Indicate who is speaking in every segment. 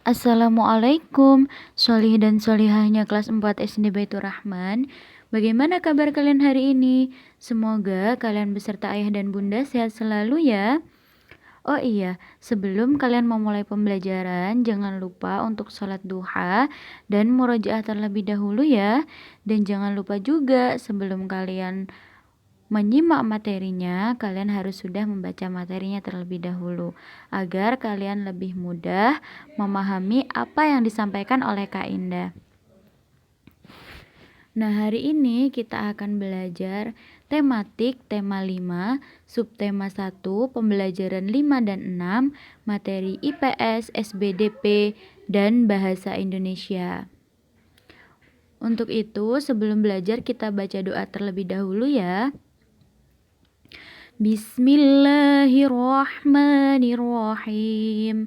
Speaker 1: Assalamualaikum, sholih dan sholihahnya kelas 4 SD Baitur Rahman. Bagaimana kabar kalian hari ini? Semoga kalian beserta ayah dan bunda sehat selalu ya. Oh iya, sebelum kalian memulai pembelajaran, jangan lupa untuk sholat duha dan murojaah terlebih dahulu ya. Dan jangan lupa juga sebelum kalian menyimak materinya, kalian harus sudah membaca materinya terlebih dahulu agar kalian lebih mudah memahami apa yang disampaikan oleh Kak Indah. Nah, hari ini kita akan belajar tematik tema 5, subtema 1, pembelajaran 5 dan 6, materi IPS, SBDP, dan Bahasa Indonesia. Untuk itu, sebelum belajar kita baca doa terlebih dahulu ya. Bismillahirrahmanirrahim.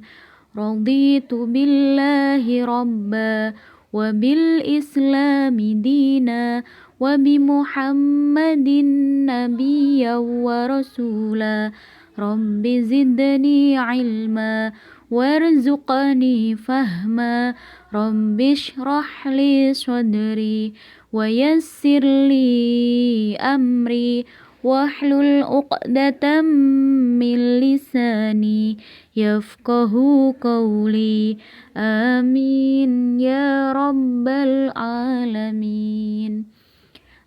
Speaker 1: Raditu billahi rabba wa bil islami dina wa bi muhammadin nabiyya wa rasula. Rabbi zidni ilma warzuqni fahma. Rabbi shrah li sadri wa yassir li amri wahlul uqdatam min lisani yafqahu qawli. Amin ya rabbal alamin.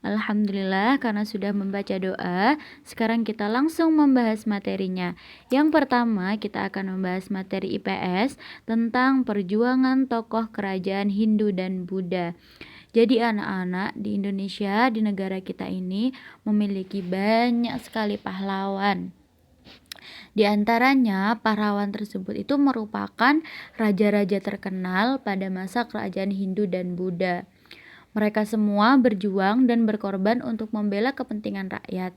Speaker 1: Alhamdulillah, karena sudah membaca doa, sekarang kita langsung membahas materinya. Yang pertama, kita akan membahas materi IPS tentang perjuangan tokoh kerajaan Hindu dan Buddha. Jadi anak-anak di Indonesia, di negara kita ini memiliki banyak sekali pahlawan. Di antaranya, pahlawan tersebut itu merupakan raja-raja terkenal pada masa kerajaan Hindu dan Buddha. Mereka semua berjuang dan berkorban untuk membela kepentingan rakyat.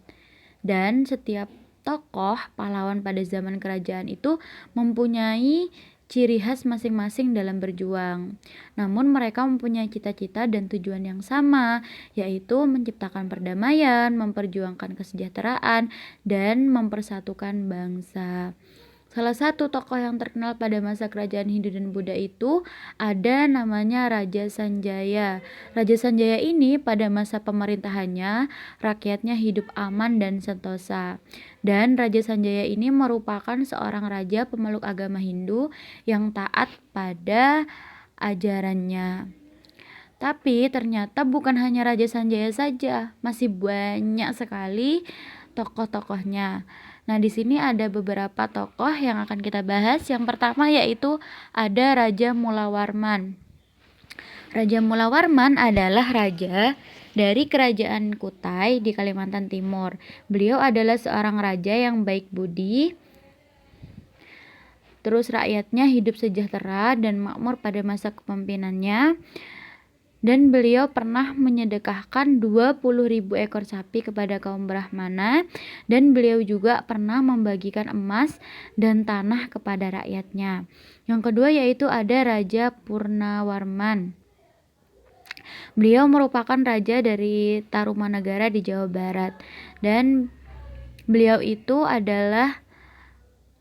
Speaker 1: Dan setiap tokoh pahlawan pada zaman kerajaan itu mempunyai ciri khas masing-masing dalam berjuang. Namun mereka mempunyai cita-cita dan tujuan yang sama, yaitu menciptakan perdamaian, memperjuangkan kesejahteraan, dan mempersatukan bangsa. Salah satu tokoh yang terkenal pada masa kerajaan Hindu dan Buddha itu ada namanya Raja Sanjaya. Raja Sanjaya ini pada masa pemerintahannya, rakyatnya hidup aman dan sentosa. Dan Raja Sanjaya ini merupakan seorang raja pemeluk agama Hindu yang taat pada ajarannya. Tapi ternyata bukan hanya Raja Sanjaya saja, masih banyak sekali tokoh-tokohnya. Nah, di sini ada beberapa tokoh yang akan kita bahas. Yang pertama yaitu ada Raja Mulawarman. Raja Mulawarman adalah raja dari kerajaan Kutai di Kalimantan Timur. Beliau adalah seorang raja yang baik budi. Terus rakyatnya hidup sejahtera dan makmur pada masa kepemimpinannya. Dan beliau pernah menyedekahkan 20.000 ekor sapi kepada kaum Brahmana, dan beliau juga pernah membagikan emas dan tanah kepada rakyatnya. Yang kedua yaitu ada Raja Purnawarman. Beliau merupakan raja dari Tarumanagara di Jawa Barat, dan beliau itu adalah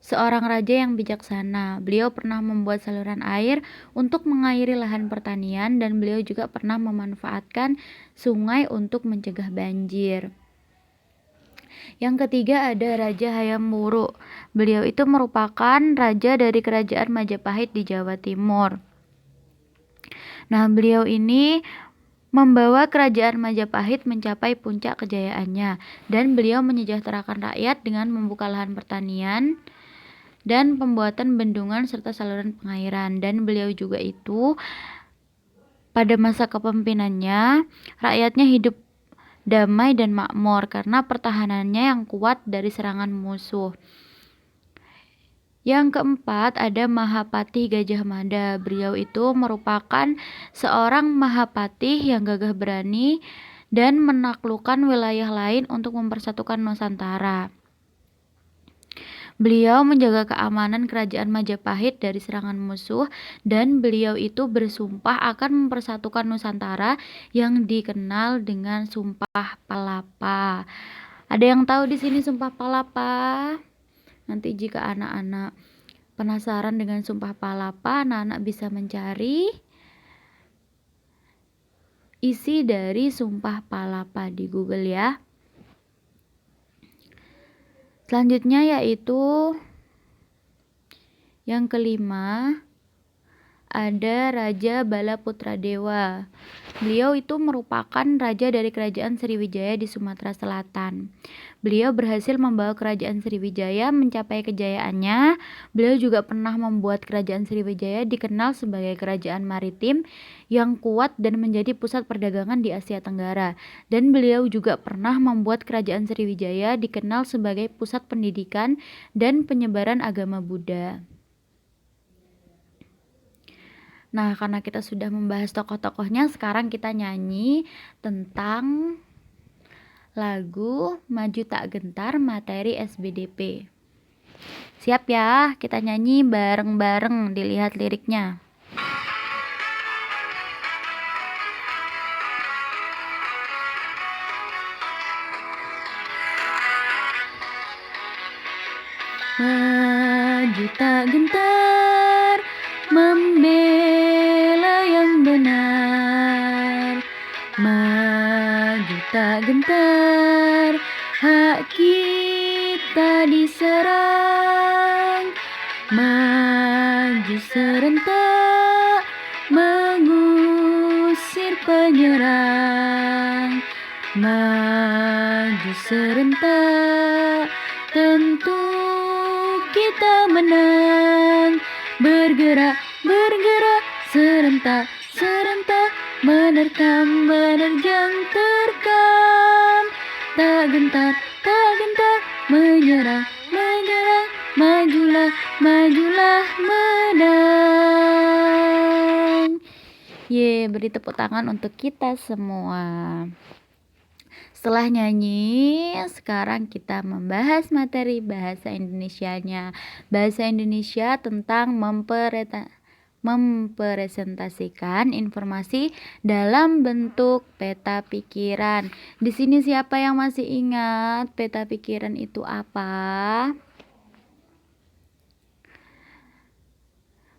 Speaker 1: seorang raja yang bijaksana. Beliau pernah membuat saluran air untuk mengairi lahan pertanian, dan beliau juga pernah memanfaatkan sungai untuk mencegah banjir. Yang ketiga ada Raja Hayam Wuruk. Beliau itu merupakan raja dari kerajaan Majapahit di Jawa Timur. Nah, beliau ini membawa kerajaan Majapahit mencapai puncak kejayaannya, dan beliau menyejahterakan rakyat dengan membuka lahan pertanian dan pembuatan bendungan serta saluran pengairan. Dan beliau juga itu pada masa kepemimpinannya rakyatnya hidup damai dan makmur karena pertahanannya yang kuat dari serangan musuh. Yang keempat ada Mahapatih Gajah Mada. Beliau itu merupakan seorang mahapatih yang gagah berani dan menaklukkan wilayah lain untuk mempersatukan Nusantara. Beliau menjaga keamanan kerajaan Majapahit dari serangan musuh, dan beliau itu bersumpah akan mempersatukan Nusantara yang dikenal dengan Sumpah Palapa. Ada yang tahu di sini Sumpah Palapa? Nanti jika anak-anak penasaran dengan Sumpah Palapa, anak-anak bisa mencari isi dari Sumpah Palapa di Google ya. Selanjutnya yaitu yang kelima, ada Raja Balaputradewa. Beliau itu merupakan raja dari kerajaan Sriwijaya di Sumatera Selatan. Beliau berhasil membawa kerajaan Sriwijaya mencapai kejayaannya. Beliau juga pernah membuat kerajaan Sriwijaya dikenal sebagai kerajaan maritim yang kuat dan menjadi pusat perdagangan di Asia Tenggara. Dan beliau juga pernah membuat kerajaan Sriwijaya dikenal sebagai pusat pendidikan dan penyebaran agama Buddha. Nah, karena kita sudah membahas tokoh-tokohnya, sekarang kita nyanyi tentang lagu Maju Tak Gentar materi SBDP. Siap ya, kita nyanyi bareng-bareng, dilihat liriknya. Maju tak gentar, membela yang benar. Maju tak gentar, hak kita diserang. Maju serentak, mengusir penyerang. Maju serentak, tentu kita menang. Bergerak, bergerak, serentak, serentak, menerkam, menerjang, terkam. Tak gentar, menyerang, menyerang, majulah, majulah, menang. Beri tepuk tangan untuk kita semua. Setelah nyanyi, sekarang kita membahas materi bahasa Indonesianya. Bahasa Indonesia tentang mempresentasikan informasi dalam bentuk peta pikiran. Di sini siapa yang masih ingat peta pikiran itu apa?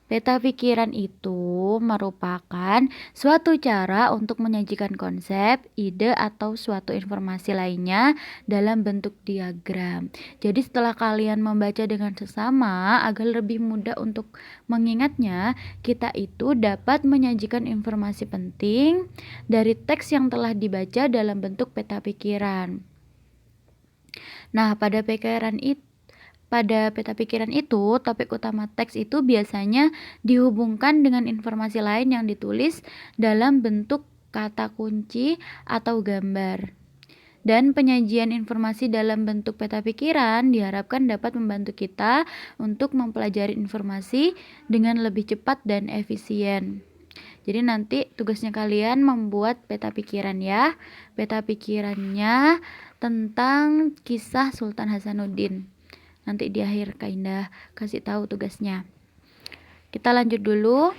Speaker 1: Peta pikiran itu merupakan suatu cara untuk menyajikan konsep, ide, atau suatu informasi lainnya dalam bentuk diagram. Jadi setelah kalian membaca dengan sesama, agar lebih mudah untuk mengingatnya, kita itu dapat menyajikan informasi penting dari teks yang telah dibaca dalam bentuk peta pikiran. Nah, pada peta pikiran itu, topik utama teks itu biasanya dihubungkan dengan informasi lain yang ditulis dalam bentuk kata kunci atau gambar. Dan penyajian informasi dalam bentuk peta pikiran diharapkan dapat membantu kita untuk mempelajari informasi dengan lebih cepat dan efisien. Jadi nanti tugasnya kalian membuat peta pikiran ya. Peta pikirannya tentang kisah Sultan Hasanuddin. Nanti di akhir Kak Indah kasih tahu tugasnya. Kita lanjut dulu.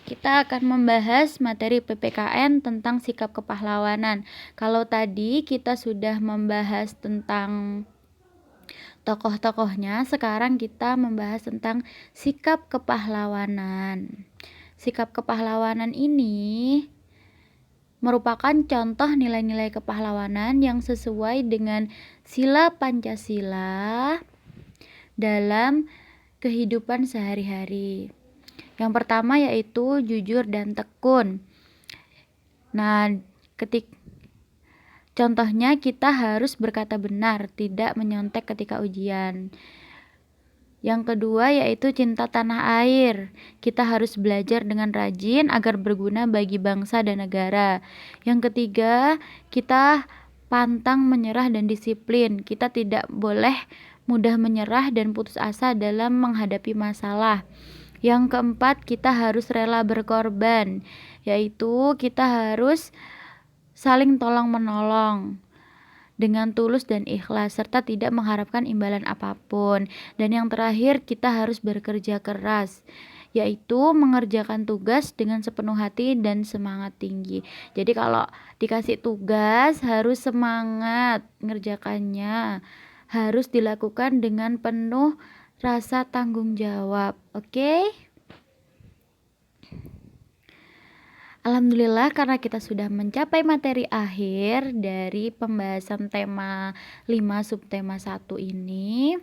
Speaker 1: Kita akan membahas materi PPKN tentang sikap kepahlawanan. Kalau tadi kita sudah membahas tentang tokoh-tokohnya, sekarang kita membahas tentang sikap kepahlawanan. Sikap kepahlawanan ini merupakan contoh nilai-nilai kepahlawanan yang sesuai dengan sila Pancasila dalam kehidupan sehari-hari. Yang pertama yaitu jujur dan tekun. Nah, contohnya kita harus berkata benar, tidak menyontek ketika ujian. Yang kedua yaitu cinta tanah air. Kita harus belajar dengan rajin agar berguna bagi bangsa dan negara. Yang ketiga, kita pantang menyerah dan disiplin. Kita tidak boleh mudah menyerah dan putus asa dalam menghadapi masalah. Yang keempat, kita harus rela berkorban, yaitu kita harus saling tolong-menolong dengan tulus dan ikhlas, serta tidak mengharapkan imbalan apapun. Dan yang terakhir, kita harus bekerja keras, yaitu mengerjakan tugas dengan sepenuh hati dan semangat tinggi. Jadi kalau dikasih tugas harus semangat ngerjakannya, harus dilakukan dengan penuh rasa tanggung jawab. Oke? Alhamdulillah karena kita sudah mencapai materi akhir dari pembahasan tema 5 subtema 1 ini.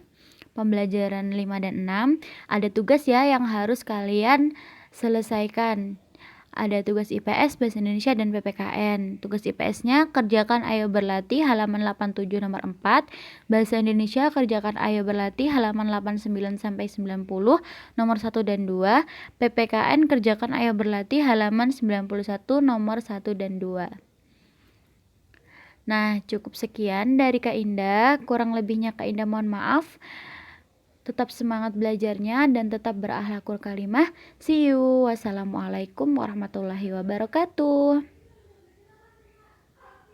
Speaker 1: Pembelajaran 5 dan 6 ada tugas ya yang harus kalian selesaikan. Ada tugas IPS, Bahasa Indonesia, dan PPKN. Tugas IPS-nya kerjakan Ayo Berlatih halaman 87 nomor 4. Bahasa Indonesia kerjakan Ayo Berlatih halaman 89 sampai 90 nomor 1 dan 2. PPKN kerjakan Ayo Berlatih halaman 91 nomor 1 dan 2. Nah, cukup sekian dari Kak Indah. Kurang lebihnya Kak Indah mohon maaf. Tetap semangat belajarnya dan tetap berakhlakul karimah. See you. Wassalamualaikum warahmatullahi wabarakatuh.